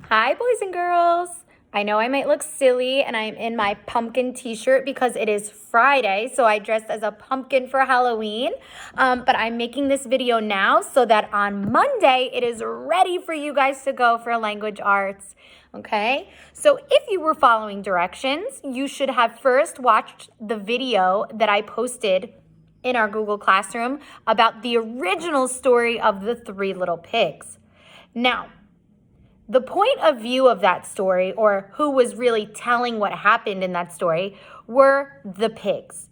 Hi, boys and girls. I know I might look silly and I'm in my pumpkin t-shirt because it is Friday, so I dressed as a pumpkin for Halloween. But I'm making this video now so that on Monday it is ready for you guys to go for language arts. Okay, so if you were following directions, you should have first watched the video that I posted in our Google Classroom about the original story of the Three Little Pigs. Now, the point of view of that story, or who was really telling what happened in that story, were the pigs.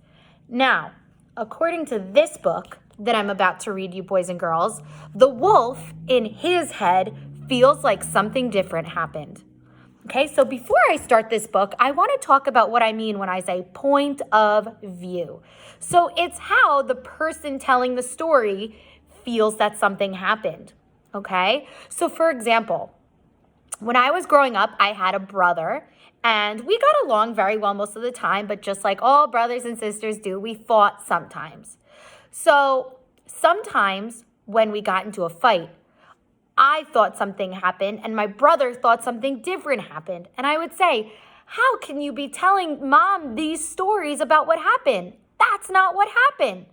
Now, according to this book that I'm about to read you, boys and girls, the wolf in his head feels like something different happened. Okay, so before I start this book, I want to talk about what I mean when I say point of view. So it's how the person telling the story feels that something happened. Okay, so for example, when I was growing up, I had a brother, and we got along very well most of the time, but just like all brothers and sisters do, we fought sometimes. So sometimes when we got into a fight, I thought something happened, and my brother thought something different happened. And I would say, how can you be telling mom these stories about what happened? That's not what happened.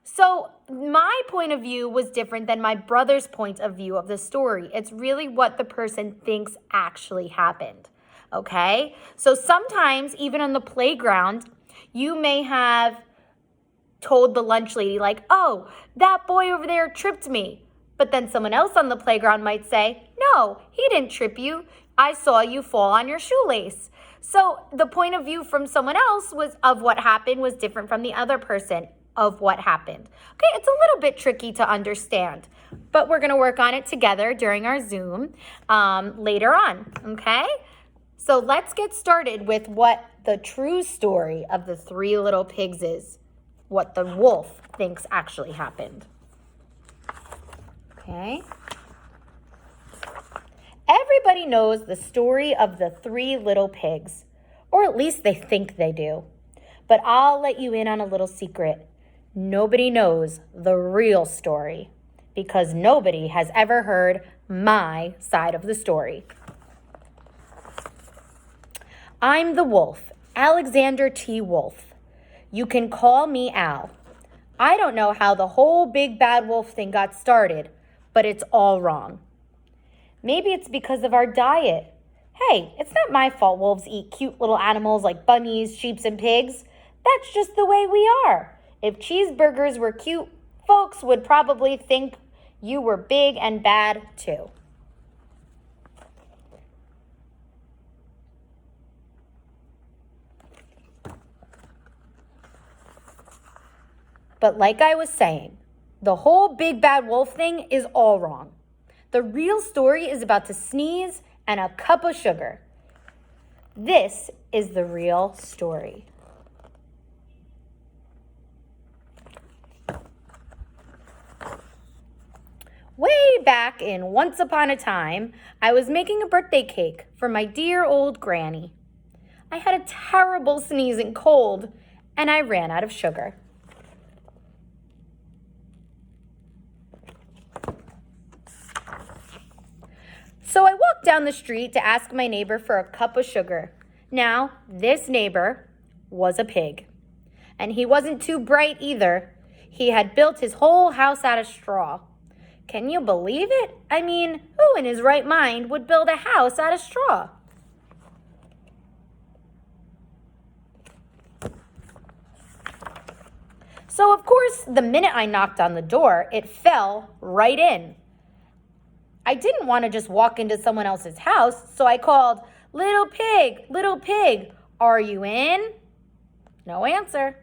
So my point of view was different than my brother's point of view of the story. It's really what the person thinks actually happened, okay? So sometimes, even on the playground, you may have told the lunch lady, like, oh, that boy over there tripped me. But then someone else on the playground might say, no, he didn't trip you. I saw you fall on your shoelace. So the point of view from someone else of what happened was different from the other person of what happened. Okay, it's a little bit tricky to understand, but we're going to work on it together during our Zoom later on, okay? So let's get started with what the true story of the Three Little Pigs is, what the wolf thinks actually happened. Okay? Everybody knows the story of the Three Little Pigs, or at least they think they do. But I'll let you in on a little secret. Nobody knows the real story because nobody has ever heard my side of the story. I'm the wolf, Alexander T. Wolf. You can call me Al. I don't know how the whole big bad wolf thing got started, but it's all wrong. Maybe it's because of our diet. Hey, it's not my fault wolves eat cute little animals like bunnies, sheep, and pigs. That's just the way we are. If cheeseburgers were cute, folks would probably think you were big and bad too. But like I was saying, the whole big bad wolf thing is all wrong. The real story is about to sneeze and a cup of sugar. This is the real story. Way back in Once Upon a Time, I was making a birthday cake for my dear old granny. I had a terrible sneezing cold, and I ran out of sugar. So I walked down the street to ask my neighbor for a cup of sugar. Now, this neighbor was a pig. And he wasn't too bright either. He had built his whole house out of straw. Can you believe it? I mean, who in his right mind would build a house out of straw? So, of course, the minute I knocked on the door, it fell right in. I didn't want to just walk into someone else's house, so I called, little pig, are you in? No answer.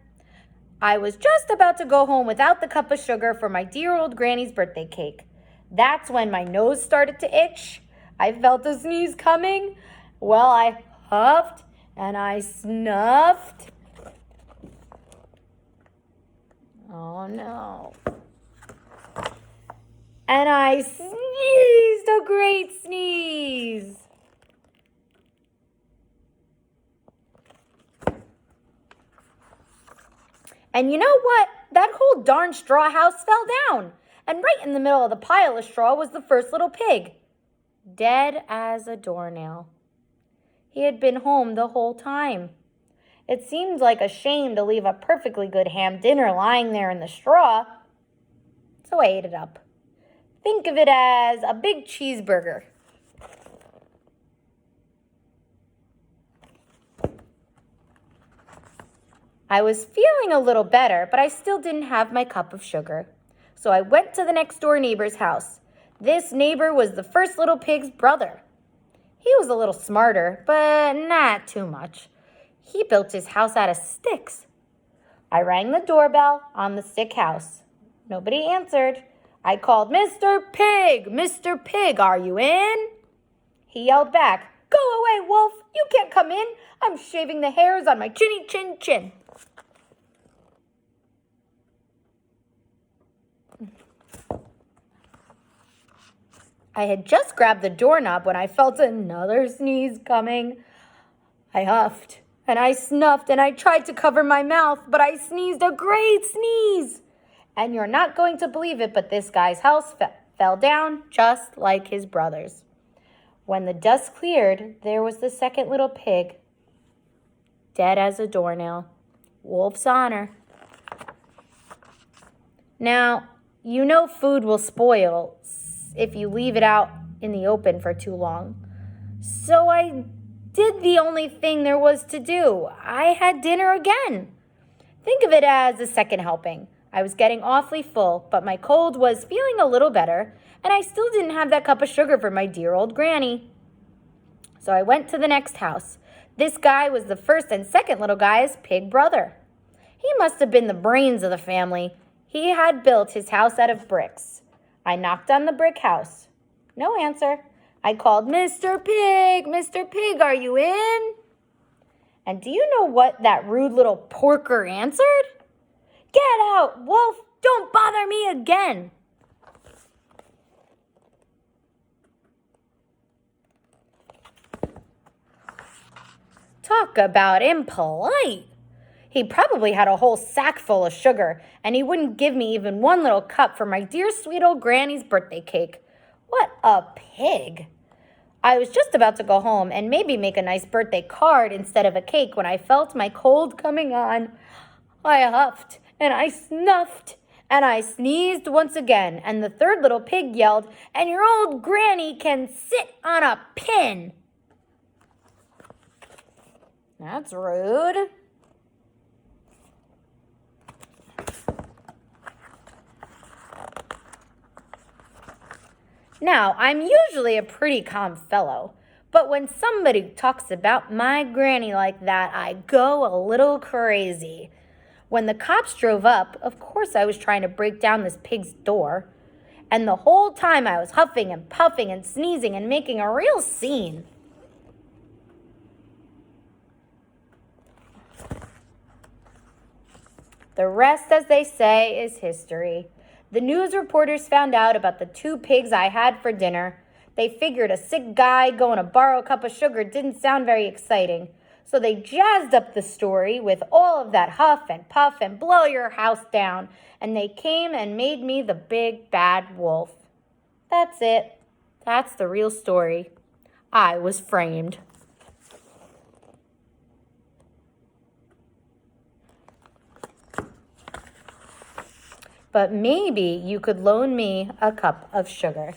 I was just about to go home without the cup of sugar for my dear old granny's birthday cake. That's when my nose started to itch. I felt a sneeze coming. Well, I huffed and I snuffed. Oh no. And I sneezed a great sneeze. And you know what? That whole darn straw house fell down. And right in the middle of the pile of straw was the first little pig. dead as a doornail. He had been home the whole time. It seemed like a shame to leave a perfectly good ham dinner lying there in the straw, so I ate it up. Think of it as a big cheeseburger. I was feeling a little better, but I still didn't have my cup of sugar. So I went to the next door neighbor's house. This neighbor was the first little pig's brother. He was a little smarter, but not too much. He built his house out of sticks. I rang the doorbell on the stick house. Nobody answered. I called, "Mr. Pig, Mr. Pig, are you in?" He yelled back, "Go away, Wolf, you can't come in. I'm shaving the hairs on my chinny chin chin." I had just grabbed the doorknob when I felt another sneeze coming. I huffed and I snuffed and I tried to cover my mouth, but I sneezed a great sneeze. And you're not going to believe it, but this guy's house fell down just like his brother's. When the dust cleared, there was the second little pig, dead as a doornail. Wolf's honor. Now, you know food will spoil if you leave it out in the open for too long. So I did the only thing there was to do. I had dinner again. Think of it as a second helping. I was getting awfully full, but my cold was feeling a little better, and I still didn't have that cup of sugar for my dear old granny. So I went to the next house. This guy was the first and second little guy's pig brother. He must have been the brains of the family. He had built his house out of bricks. I knocked on the brick house. No answer. I called, "Mr. Pig, are you in?" And do you know what that rude little porker answered? "Get out, Wolf! Don't bother me again!" Talk about impolite. He probably had a whole sack full of sugar, and he wouldn't give me even one little cup for my dear sweet old granny's birthday cake. What a pig. I was just about to go home and maybe make a nice birthday card instead of a cake when I felt my cold coming on. I huffed and I snuffed and I sneezed once again, and the third little pig yelled, "And your old granny can sit on a pin." That's rude. Now, I'm usually a pretty calm fellow, but when somebody talks about my granny like that, I go a little crazy. When the cops drove up, of course I was trying to break down this pig's door, and the whole time I was huffing and puffing and sneezing and making a real scene. The rest, as they say, is history. The news reporters found out about the 2 pigs I had for dinner. They figured a sick guy going to borrow a cup of sugar didn't sound very exciting. So they jazzed up the story with all of that huff and puff and blow your house down. And they came and made me the big bad wolf. That's it. That's the real story. I was framed. But maybe you could loan me a cup of sugar.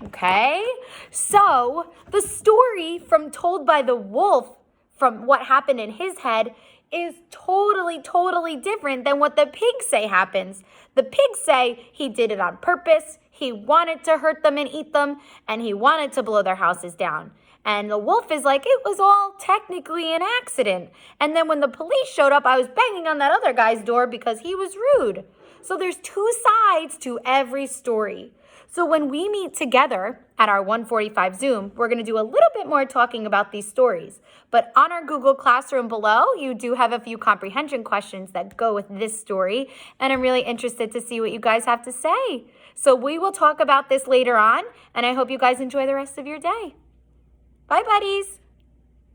Okay, so the story from told by the wolf from what happened in his head is totally different than what the pigs say happens. The pigs say he did it on purpose, he wanted to hurt them and eat them, and he wanted to blow their houses down. And the wolf is like, it was all technically an accident. And then when the police showed up, I was banging on that other guy's door because he was rude. So there's 2 sides to every story. So when we meet together at our 145 Zoom, we're going to do a little bit more talking about these stories. But on our Google Classroom below, you do have a few comprehension questions that go with this story. And I'm really interested to see what you guys have to say. So we will talk about this later on. And I hope you guys enjoy the rest of your day. Bye, buddies.